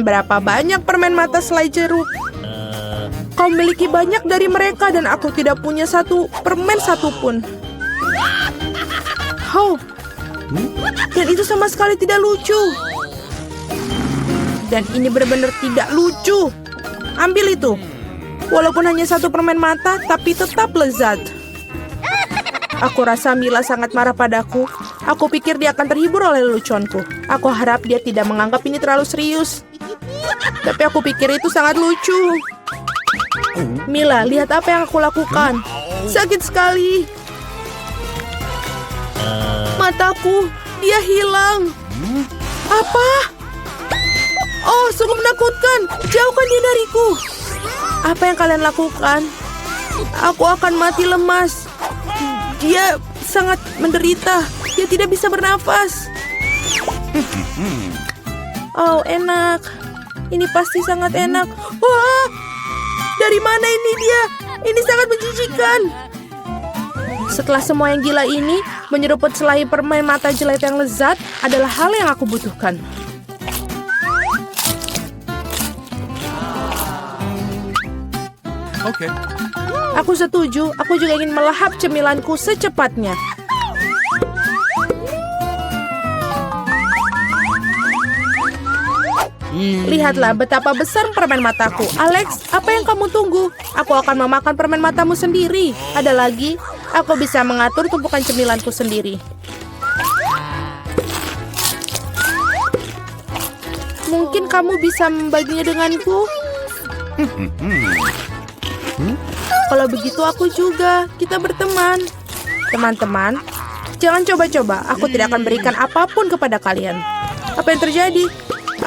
Berapa banyak permen mata selai jeruk? Kau memiliki banyak dari mereka dan aku tidak punya satu permen satupun. Oh, dan itu sama sekali tidak lucu. Dan ini benar-benar tidak lucu. Ambil itu. Walaupun hanya satu permen mata, tapi tetap lezat. Aku rasa Mila sangat marah padaku. Aku pikir dia akan terhibur oleh leluconku. Aku harap dia tidak menganggap ini terlalu serius. Tapi aku pikir itu sangat lucu. Mila, lihat apa yang aku lakukan. Sakit sekali. Mataku, dia hilang. Apa? Oh, sungguh menakutkan. Jauhkan dia dariku. Apa yang kalian lakukan? Aku akan mati lemas. Dia sangat menderita. Dia tidak bisa bernafas. Oh, enak. Ini pasti sangat enak. Wah! Dari mana ini dia? Ini sangat menjijikan. Setelah semua yang gila ini, menyeruput selai permen mata jelek yang lezat adalah hal yang aku butuhkan. Oke. Aku setuju. Aku juga ingin melahap cemilanku secepatnya. Lihatlah betapa besar permen mataku. Alex, apa yang kamu tunggu? Aku akan memakan permen matamu sendiri. Ada lagi, aku bisa mengatur tumpukan cemilanku sendiri. Mungkin kamu bisa membaginya denganku? Kalau begitu aku juga. Kita berteman. Teman-teman, jangan coba-coba. Aku tidak akan berikan apapun kepada kalian. Apa yang terjadi?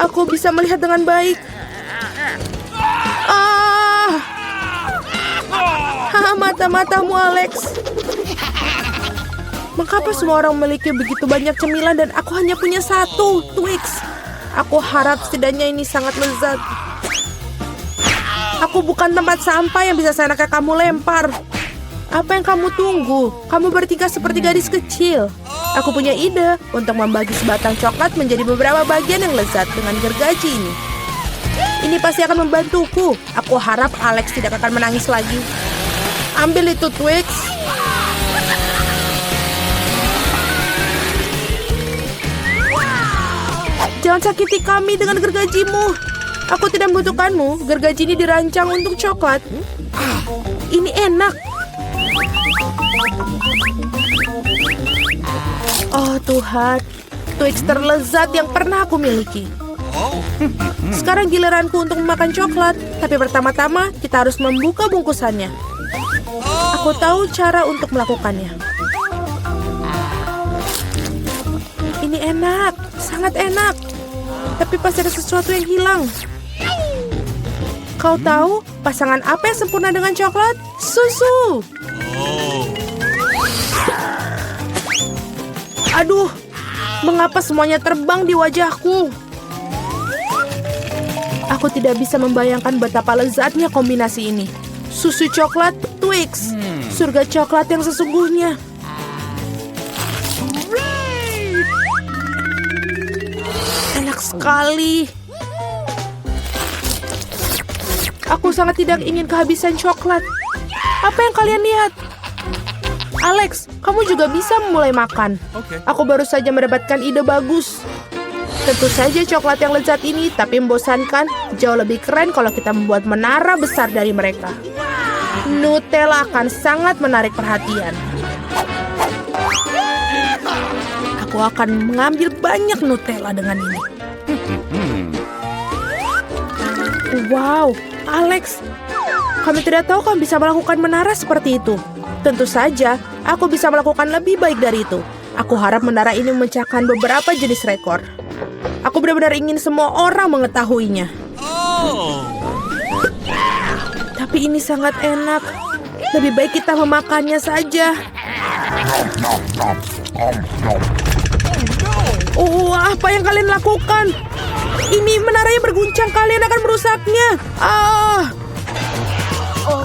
Aku bisa melihat dengan baik. Mata-matamu, Alex. Mengapa semua orang memiliki begitu banyak cemilan dan aku hanya punya satu, Twix? Aku harap setidaknya ini sangat lezat. Aku bukan tempat sampah yang bisa seenaknya kamu lempar. Apa yang kamu tunggu? Kamu bertingkah seperti gadis kecil. Aku punya ide untuk membagi sebatang coklat menjadi beberapa bagian yang lezat dengan gergaji ini. Ini pasti akan membantuku. Aku harap Alex tidak akan menangis lagi. Ambil itu, Twix. Jangan sakiti kami dengan gergajimu. Aku tidak membutuhkanmu. Gergaji ini dirancang untuk coklat. Ini enak. Oh Tuhan, Twix terlezat yang pernah aku miliki. Sekarang giliranku untuk memakan coklat. Tapi pertama-tama kita harus membuka bungkusannya. Aku tahu cara untuk melakukannya. Ini enak, sangat enak. Tapi pasti ada sesuatu yang hilang. Kau tahu pasangan apa yang sempurna dengan coklat? Susu. Aduh, mengapa semuanya terbang di wajahku? Aku tidak bisa membayangkan betapa lezatnya kombinasi ini. Susu coklat, Twix. Surga coklat yang sesungguhnya. Enak sekali. Aku sangat tidak ingin kehabisan coklat. Apa yang kalian lihat? Alex, kamu juga bisa mulai makan. Aku baru saja mendapatkan ide bagus. Tentu saja coklat yang lezat ini, tapi membosankan. Jauh lebih keren kalau kita membuat menara besar dari mereka. Nutella akan sangat menarik perhatian. Aku akan mengambil banyak Nutella dengan ini. Wow, Alex, kami tidak tahu kamu bisa melakukan menara seperti itu. Tentu saja, aku bisa melakukan lebih baik dari itu. Aku harap menara ini memecahkan beberapa jenis rekor. Aku benar-benar ingin semua orang mengetahuinya. Tapi ini sangat enak. Lebih baik kita memakannya saja. Oh, apa yang kalian lakukan? Ini menaranya berguncang, kalian akan merusaknya.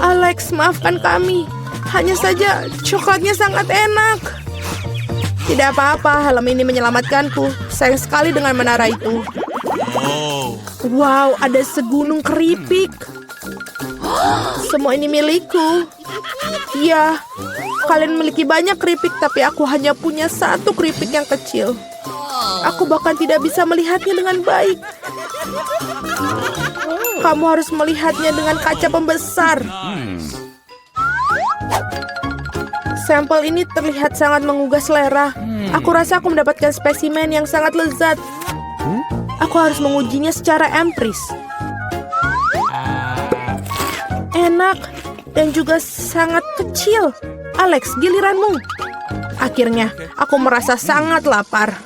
Alex, maafkan kami. Hanya saja coklatnya sangat enak. Tidak apa-apa, helm ini menyelamatkanku. Sayang sekali dengan menara itu. Wow, ada segunung keripik. Semua ini milikku. Ya, kalian memiliki banyak keripik, tapi aku hanya punya satu keripik yang kecil. Aku bahkan tidak bisa melihatnya dengan baik. Kamu harus melihatnya dengan kaca pembesar. Sampel ini terlihat sangat menggugah selera. Aku rasa aku mendapatkan spesimen yang sangat lezat. Aku harus mengujinya secara empiris. Enak dan juga sangat kecil. Alex, giliranmu. Akhirnya, aku merasa sangat lapar.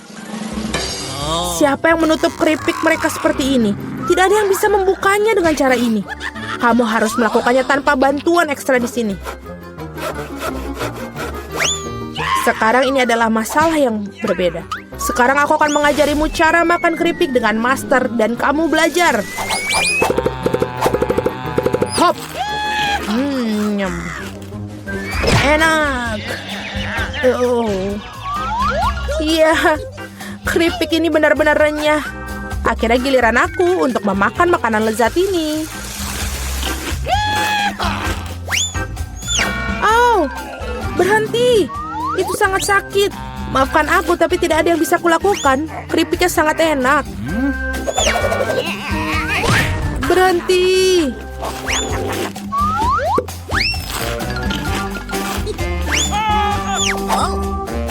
Siapa yang menutup keripik mereka seperti ini? Tidak ada yang bisa membukanya dengan cara ini. Kamu harus melakukannya tanpa bantuan ekstra di sini. Sekarang ini adalah masalah yang berbeda. Sekarang aku akan mengajarimu cara makan keripik dengan master dan kamu belajar. Hop. Nyam. Enak. Iya, keripik ini benar-benar renyah. Akhirnya giliran aku untuk memakan makanan lezat ini. Au, berhenti. Itu sangat sakit. Maafkan aku, tapi tidak ada yang bisa kulakukan. Keripiknya sangat enak. Berhenti.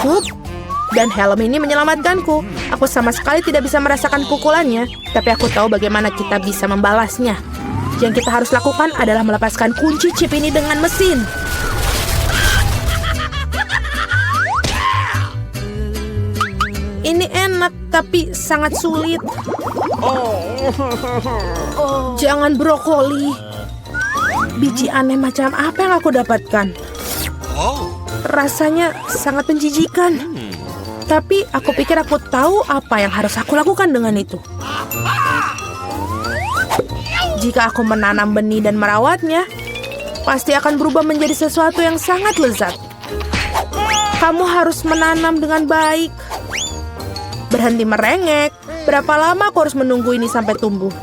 Hup. Dan helm ini menyelamatkanku. Aku sama sekali tidak bisa merasakan pukulannya, tapi aku tahu bagaimana kita bisa membalasnya. Yang kita harus lakukan adalah melepaskan kunci chip ini dengan mesin. Ini enak, tapi sangat sulit. Jangan brokoli. Biji aneh macam apa yang aku dapatkan? Rasanya sangat menjijikan. Tapi aku pikir aku tahu apa yang harus aku lakukan dengan itu. Jika aku menanam benih dan merawatnya, pasti akan berubah menjadi sesuatu yang sangat lezat. Kamu harus menanam dengan baik. Berhenti merengek. Berapa lama aku harus menunggu ini sampai tumbuh?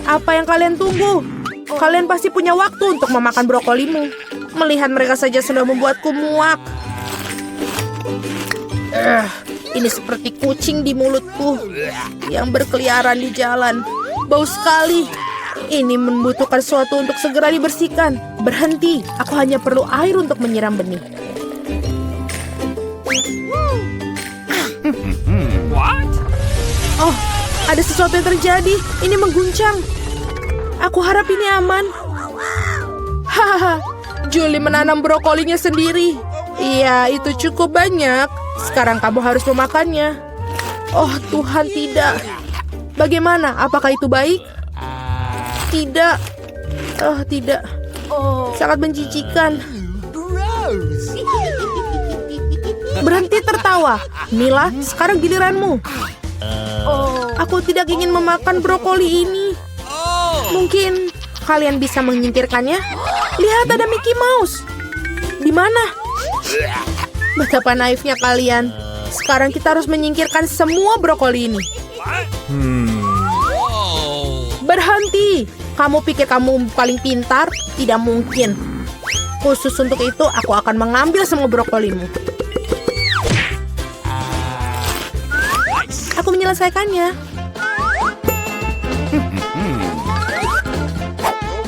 Apa yang kalian tunggu? Kalian pasti punya waktu untuk memakan brokolimu. Melihat mereka saja sudah membuatku muak. Ini seperti kucing di mulutku yang berkeliaran di jalan. Bau sekali. Ini membutuhkan sesuatu untuk segera dibersihkan. Berhenti, aku hanya perlu air untuk menyiram benih. Oh, ada sesuatu yang terjadi. Ini mengguncang. Aku harap ini aman. Hahaha, Julie menanam brokolinya sendiri. Iya, itu cukup banyak. Sekarang kamu harus memakannya. Oh Tuhan, tidak. Bagaimana? Apakah itu baik? Tidak. Oh, tidak. Sangat menjijikan. Berhenti tertawa. Mila, sekarang giliranmu. Aku tidak ingin memakan brokoli ini. Mungkin kalian bisa menyingkirkannya? Lihat, ada Mickey Mouse. Di mana? Betapa naifnya kalian. Sekarang kita harus menyingkirkan semua brokoli ini. Berhenti. Kamu pikir kamu paling pintar? Tidak mungkin. Khusus untuk itu, aku akan mengambil semua brokolimu. Aku menyelesaikannya.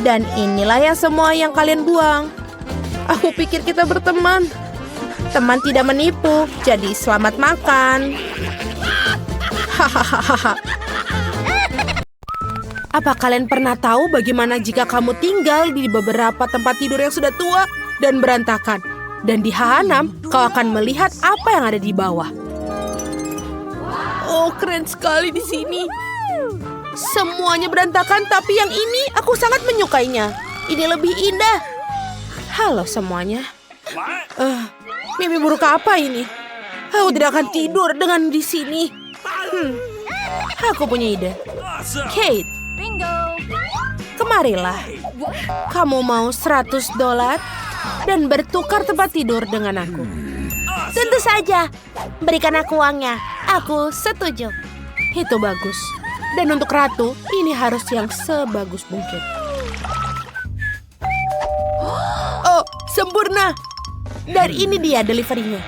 Dan inilah yang semua yang kalian buang. Aku pikir kita berteman. Teman tidak menipu, jadi selamat makan. Hahaha. Apa kalian pernah tahu bagaimana jika kamu tinggal di beberapa tempat tidur yang sudah tua dan berantakan? Dan di H6, kau akan melihat apa yang ada di bawah. Oh, keren sekali di sini. Semuanya berantakan, tapi yang ini aku sangat menyukainya. Ini lebih indah. Halo semuanya. Mimpi buruk apa ini? Aku tidak akan tidur dengan di sini. Aku punya ide. Kate, kemarilah. Kamu mau $100 dan bertukar tempat tidur dengan aku? Tentu saja. Berikan aku uangnya. Aku setuju. Itu bagus. Dan untuk ratu, ini harus yang sebagus mungkin. Oh, sempurna. Dan ini dia deliverynya.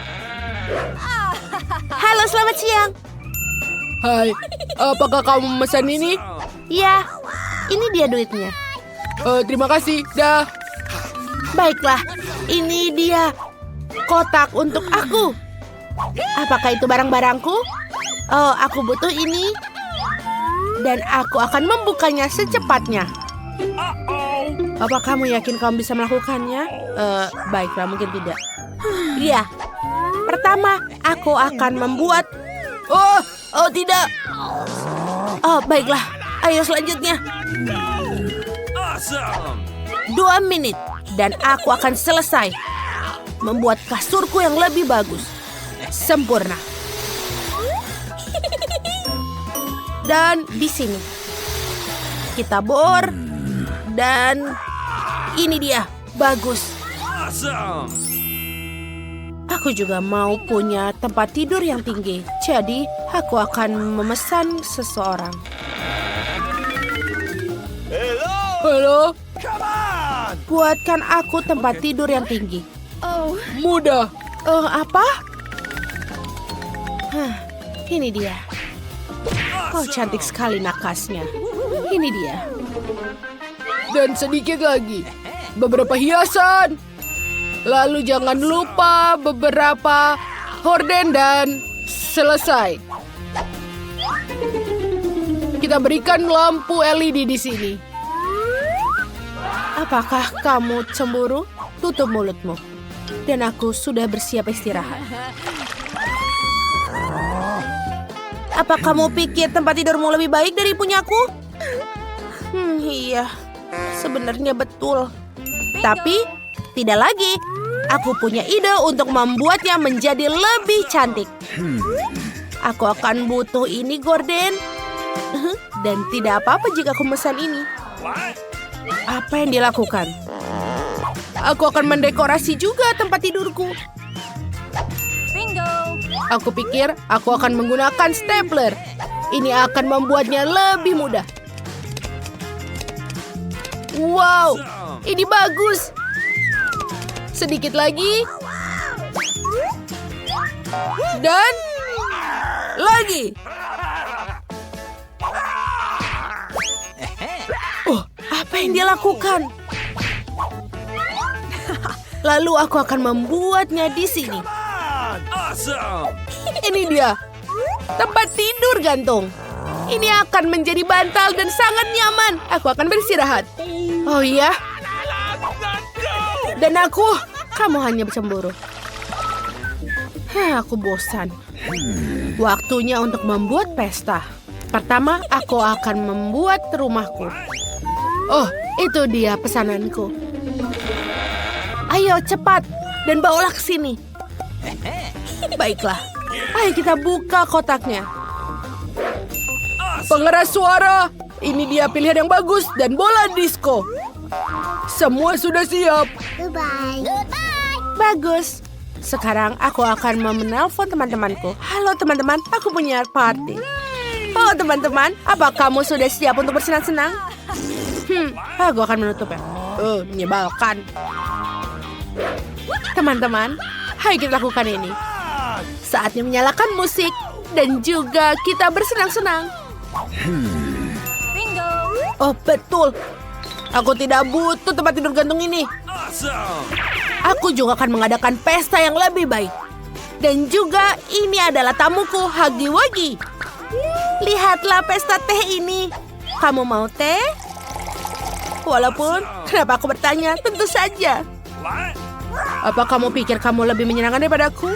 Halo, selamat siang. Hai, apakah kamu memesan ini? Ya, ini dia duitnya. Terima kasih, dah. Baiklah, ini dia kotak untuk aku. Apakah itu barang-barangku? Oh, aku butuh ini. Dan aku akan membukanya secepatnya. Apa kamu yakin kamu bisa melakukannya? Baiklah, mungkin tidak. Iya. Pertama, aku akan membuat... Oh, tidak. Oh, baiklah. Ayo selanjutnya. 2 menit. Dan aku akan selesai membuat kasurku yang lebih bagus. Sempurna. Dan di sini kita bor. Dan ini dia. Bagus. Aku juga mau punya tempat tidur yang tinggi. Jadi, aku akan memesan seseorang. Halo? Buatkan aku tempat tidur yang tinggi. Mudah. Apa? Ini dia. Oh, cantik sekali nakasnya. Ini dia. Dan sedikit lagi. Beberapa hiasan. Lalu jangan lupa beberapa horden dan selesai. Kita berikan lampu LED di sini. Apakah kamu cemburu? Tutup mulutmu. Dan aku sudah bersiap istirahat. Apa kamu pikir tempat tidurmu lebih baik dari punyaku? Iya. Sebenarnya betul. Tapi tidak lagi. Aku punya ide untuk membuatnya menjadi lebih cantik. Aku akan butuh ini, Gordon. Dan tidak apa-apa jika aku memesan ini. Apa yang dilakukan? Aku akan mendekorasi juga tempat tidurku. Bingo. Aku pikir aku akan menggunakan stapler. Ini akan membuatnya lebih mudah. Wow, ini bagus. Sedikit lagi. Dan lagi. Oh, apa yang dia lakukan? Lalu aku akan membuatnya di sini. Ini dia. Tempat tidur gantung. Ini akan menjadi bantal dan sangat nyaman. Aku akan beristirahat. Oh iya? Dan kamu hanya cemburu. Aku bosan. Waktunya untuk membuat pesta. Pertama, aku akan membuat rumahku. Oh, itu dia pesananku. Ayo cepat dan bawalah ke sini. Baiklah. Ayo kita buka kotaknya. Pengeras suara. Ini dia pilihan yang bagus dan bola disco. Semua sudah siap. Goodbye. Bagus. Sekarang aku akan menelpon teman-temanku. Halo teman-teman, aku punya party. Oh teman-teman, apa kamu sudah siap untuk bersenang-senang? Aku akan menutupnya. Menyebalkan. Teman-teman, ayo kita lakukan ini. Saatnya menyalakan musik dan juga kita bersenang-senang. Bingo. Oh betul. Aku tidak butuh tempat tidur gantung ini. Aku juga akan mengadakan pesta yang lebih baik. Dan juga ini adalah tamuku, Huggy Wuggy. Lihatlah pesta teh ini. Kamu mau teh? Walaupun, kenapa aku bertanya? Tentu saja. Apa kamu pikir kamu lebih menyenangkan daripada aku?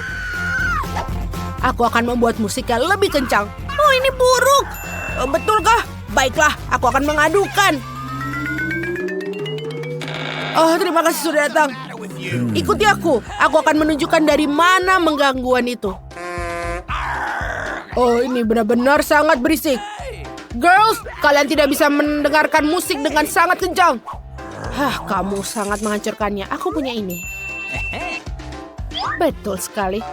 Aku akan membuat musiknya lebih kencang. Oh, ini buruk. Betulkah? Baiklah, aku akan mengadukan. Oh, terima kasih sudah datang. Ikuti aku. Aku akan menunjukkan dari mana menggangguan itu. Oh, ini benar-benar sangat berisik. Girls, kalian tidak bisa mendengarkan musik dengan sangat kencang. Kamu sangat menghancurkannya. Aku punya ini. Betul sekali.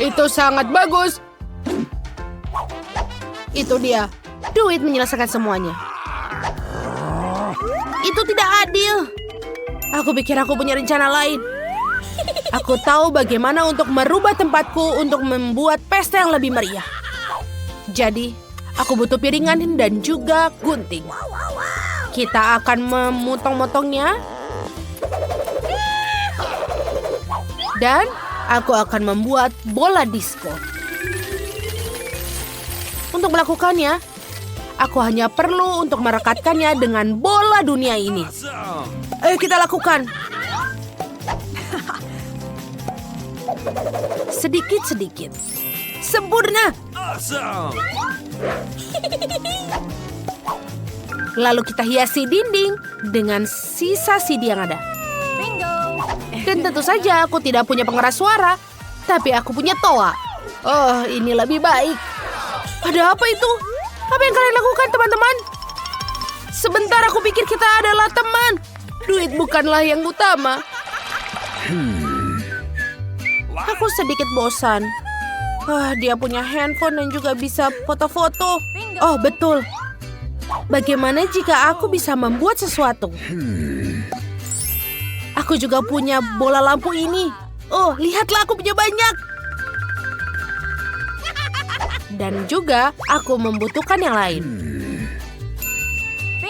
Itu sangat bagus. Itu dia. Duit menyelesaikan semuanya. Itu tidak adil. Aku pikir aku punya rencana lain. Aku tahu bagaimana untuk merubah tempatku untuk membuat pesta yang lebih meriah. Jadi, aku butuh piringan dan juga gunting. Kita akan memotong-motongnya. Dan aku akan membuat bola disco. Untuk melakukannya, aku hanya perlu untuk merekatkannya dengan bola dunia ini. Ayo kita lakukan. Sedikit-sedikit. Sempurna. Lalu kita hiasi dinding dengan sisa CD yang ada. Dan tentu saja aku tidak punya pengeras suara, tapi aku punya toa. Oh, ini lebih baik. Ada apa itu? Apa yang kalian lakukan, teman-teman? Sebentar, aku pikir kita adalah teman. Duit bukanlah yang utama. Aku sedikit bosan. Dia punya handphone dan juga bisa foto-foto. Oh, betul. Bagaimana jika aku bisa membuat sesuatu? Aku juga punya bola lampu ini. Oh, lihatlah aku punya banyak. Dan juga aku membutuhkan yang lain.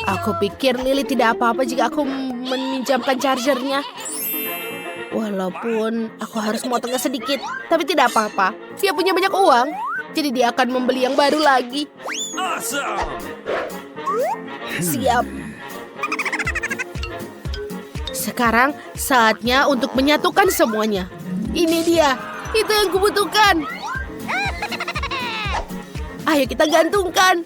Aku pikir Lily tidak apa-apa jika aku meminjamkan chargernya. Walaupun aku harus memotongnya sedikit, tapi tidak apa-apa. Dia punya banyak uang, jadi dia akan membeli yang baru lagi. Siap. Sekarang saatnya untuk menyatukan semuanya. Ini dia, itu yang kubutuhkan. Ayo kita gantungkan.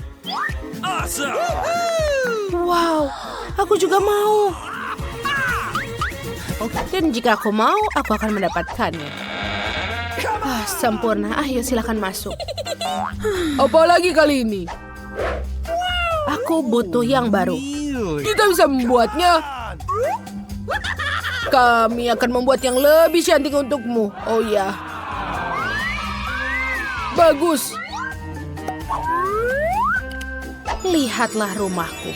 Wow, aku juga mau. Dan jika aku mau, aku akan mendapatkannya. Sempurna. Ayo silakan masuk. Apalagi kali ini? Aku butuh yang baru. Kita bisa membuatnya. Kami akan membuat yang lebih cantik untukmu. Oh ya. Bagus. Lihatlah rumahku.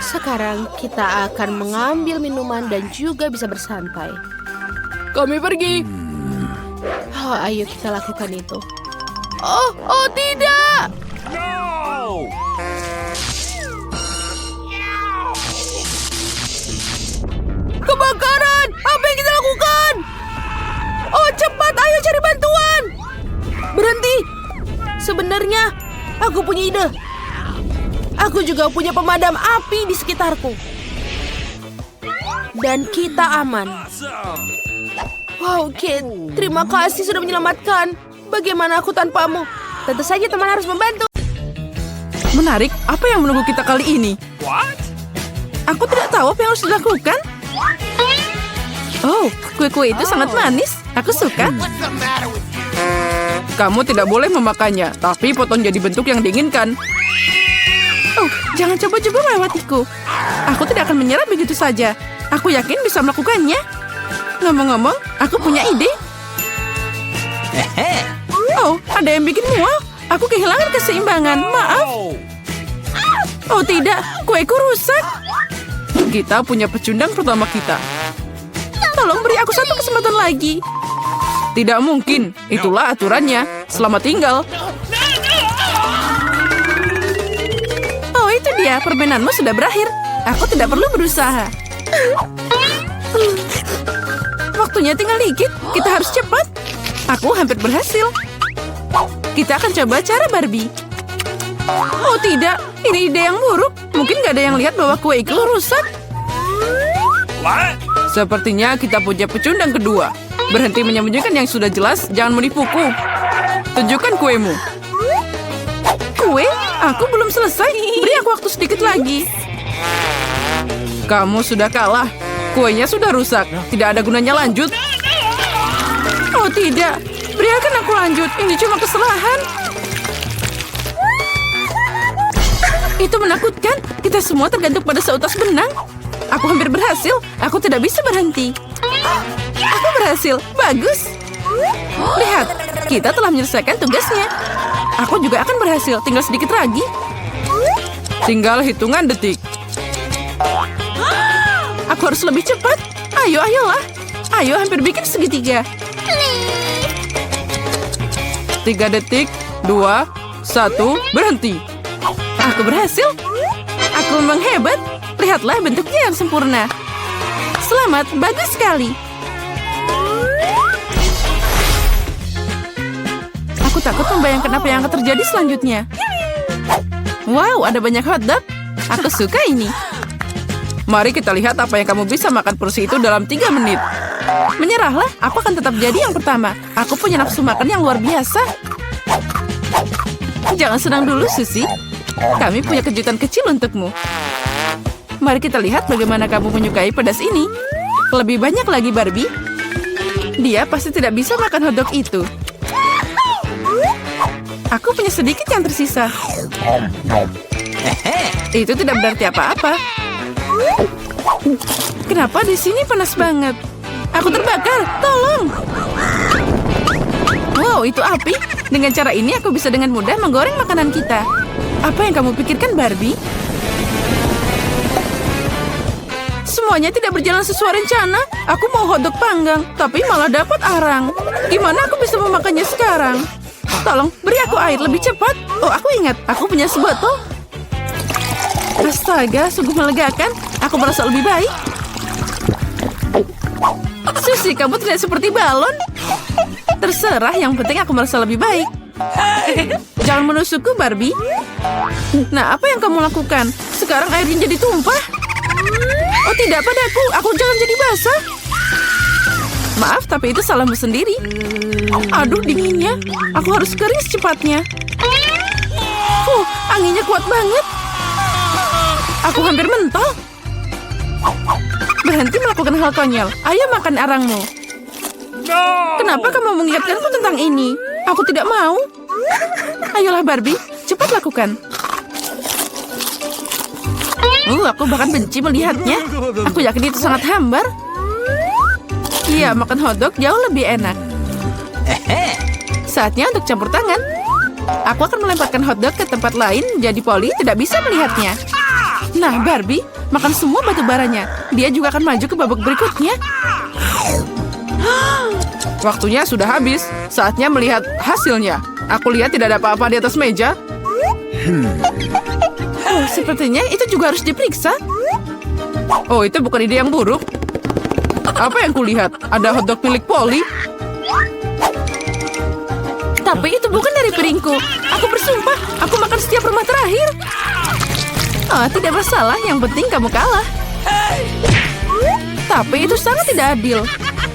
Sekarang kita akan mengambil minuman dan juga bisa bersantai. Kami pergi. Ayo kita lakukan itu. Oh tidak. No! Kebakaran! Apa yang kita lakukan? Oh, cepat, ayo cari bantuan. Berhenti. Sebenarnya, aku punya ide. Aku juga punya pemadam api di sekitarku. Dan kita aman. Wow, Kit, terima kasih sudah menyelamatkan. Bagaimana aku tanpamu? Tentu saja teman harus membantu. Menarik, apa yang menunggu kita kali ini? What? Aku tidak tahu apa yang harus dilakukan. Oh, kue-kue itu sangat manis. Aku suka. Kamu tidak boleh memakannya, tapi potong jadi bentuk yang diinginkan. Oh, jangan coba-coba melewatiku. Aku tidak akan menyerah begitu saja. Aku yakin bisa melakukannya. Ngomong-ngomong, aku punya ide. Oh, ada yang bikin mual. Aku kehilangan keseimbangan. Maaf. Oh tidak, kueku rusak. Kita punya pecundang pertama kita. Tolong beri aku satu kesempatan lagi. Tidak mungkin, itulah aturannya. Selamat tinggal. Oh, itu dia. Permainanmu sudah berakhir. Aku tidak perlu berusaha. Waktunya tinggal dikit. Kita harus cepat. Aku hampir berhasil. Kita akan coba cara Barbie. Oh tidak, ini ide yang buruk. Mungkin gak ada yang lihat bahwa kueku rusak. What? Sepertinya kita punya pecundang kedua. Berhenti menyembunyikan yang sudah jelas, jangan menipuku. Tunjukkan kuemu. Kue? Aku belum selesai. Beri aku waktu sedikit lagi. Kamu sudah kalah. Kuenya sudah rusak. Tidak ada gunanya lanjut. Oh tidak, biarkan aku lanjut. Ini cuma kesalahan. Itu menakutkan. Kita semua tergantung pada seutas benang. Aku hampir berhasil. Aku tidak bisa berhenti. Aku berhasil. Bagus. Lihat, kita telah menyelesaikan tugasnya. Aku juga akan berhasil. Tinggal sedikit lagi. Tinggal hitungan detik. Aku harus lebih cepat. Ayolah. Ayo, hampir bikin segitiga. 3 detik, 2, 1, berhenti. Aku berhasil. Aku memang hebat. Lihatlah bentuknya yang sempurna. Selamat, bagus sekali. Aku takut membayangkan apa yang akan terjadi selanjutnya. Wow, ada banyak hotdog. Aku suka ini. Mari kita lihat apa yang kamu bisa makan porsi itu dalam 3 menit. Menyerahlah, aku akan tetap jadi yang pertama. Aku punya nafsu makan yang luar biasa. Jangan senang dulu, Susie. Kami punya kejutan kecil untukmu. Mari kita lihat bagaimana kamu menyukai pedas ini. Lebih banyak lagi, Barbie. Dia pasti tidak bisa makan hotdog itu. Aku punya sedikit yang tersisa. Itu tidak berarti apa-apa. Kenapa di sini panas banget? Aku terbakar, tolong! Wow, itu api. Dengan cara ini aku bisa dengan mudah menggoreng makanan kita. Apa yang kamu pikirkan, Barbie? Semuanya tidak berjalan sesuai rencana. Aku mau hotdog panggang, tapi malah dapat arang. Gimana aku bisa memakannya sekarang? Tolong, beri aku air lebih cepat. Oh, aku ingat, aku punya sebotol. Astaga, sungguh melegakan. Aku merasa lebih baik. Susie, kamu tidak seperti balon. Terserah, yang penting aku merasa lebih baik. Jangan menusukku, Barbie. Nah, apa yang kamu lakukan? Sekarang airnya jadi tumpah. Oh tidak, padaku. Aku jangan jadi basah. Maaf, tapi itu salahmu sendiri. Aduh, dinginnya. Aku harus kering secepatnya. Anginnya kuat banget. Aku hampir mental. Berhenti melakukan hal konyol. Ayo makan arangmu. Kenapa kamu mengingatkanku tentang ini? Aku tidak mau. Ayolah Barbie, cepat lakukan. Aku bahkan benci melihatnya. Aku yakin itu sangat hambar. Iya, makan hotdog jauh lebih enak. Saatnya untuk campur tangan. Aku akan melemparkan hotdog ke tempat lain, jadi Polly tidak bisa melihatnya. Nah, Barbie, makan semua batu baranya. Dia juga akan maju ke babak berikutnya. Waktunya sudah habis. Saatnya melihat hasilnya. Aku lihat tidak ada apa-apa di atas meja. Sepertinya itu juga harus diperiksa. Oh, itu bukan ide yang buruk. Apa yang kulihat? Ada hotdog milik Polly. Tapi itu bukan dari piringku. Aku bersumpah, aku makan setiap rumah terakhir. Oh, tidak masalah. Yang penting kamu kalah. Tapi itu sangat tidak adil.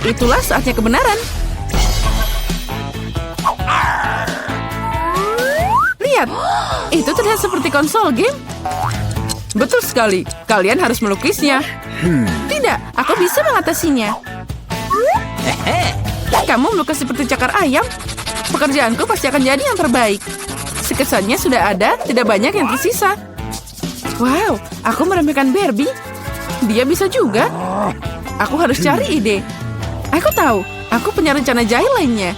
Itulah saatnya kebenaran. Lihat, itu terlihat seperti konsol game. Betul sekali. Kalian harus melukisnya. Tidak, aku bisa mengatasinya. Kamu melukis seperti cakar ayam. Pekerjaanku pasti akan jadi yang terbaik. Kesannya sudah ada, tidak banyak yang tersisa. Wow, aku meremehkan Barbie. Dia bisa juga. Aku harus cari ide. Aku tahu, aku punya rencana jahil lainnya.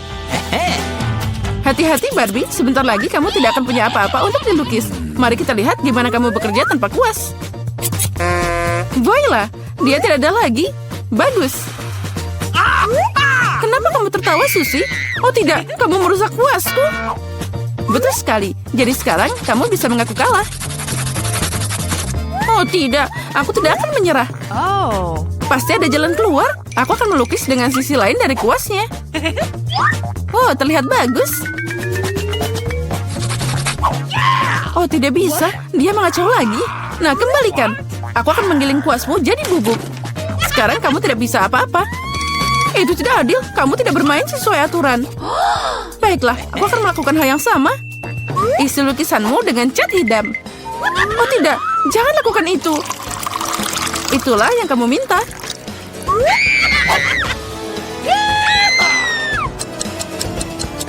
Hati-hati Barbie, sebentar lagi kamu tidak akan punya apa-apa untuk dilukis. Mari kita lihat gimana kamu bekerja tanpa kuas. Voila, dia tidak ada lagi. Bagus. Kenapa kamu tertawa, Susie? Oh tidak, kamu merusak kuasku. Betul sekali. Jadi sekarang kamu bisa mengaku kalah. Oh tidak, aku tidak akan menyerah. Pasti ada jalan keluar. Aku akan melukis dengan sisi lain dari kuasnya. Oh, terlihat bagus. Oh, tidak bisa. Dia mengacau lagi. Nah, kembalikan. Aku akan menggiling kuasmu jadi bubuk. Sekarang kamu tidak bisa apa-apa. Itu tidak adil. Kamu tidak bermain sesuai aturan. Baiklah, aku akan melakukan hal yang sama. Isi lukisanmu dengan cat hitam. Oh tidak, jangan lakukan itu. Itulah yang kamu minta.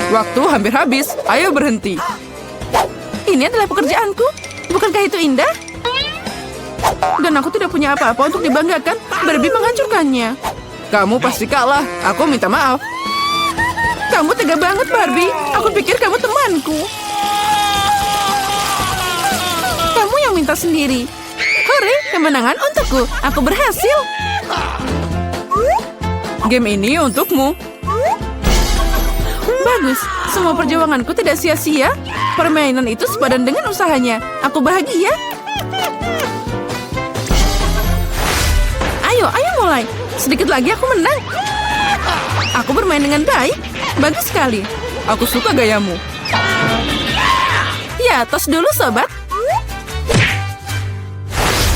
Waktu hampir habis. Ayo berhenti. Ini adalah pekerjaanku. Bukankah itu indah? Dan aku tidak punya apa-apa untuk dibanggakan. Barbie menghancurkannya. Kamu pasti kalah. Aku minta maaf. Kamu tega banget, Barbie. Aku pikir kamu temanku. Kamu yang minta sendiri. Hore, kemenangan untukku. Aku berhasil. Game ini untukmu. Bagus. Semua perjuanganku tidak sia-sia. Permainan itu sepadan dengan usahanya. Aku bahagia. Ayo mulai. Sedikit lagi aku menang. Aku bermain dengan baik. Bagus sekali. Aku suka gayamu. Ya, tos dulu sobat.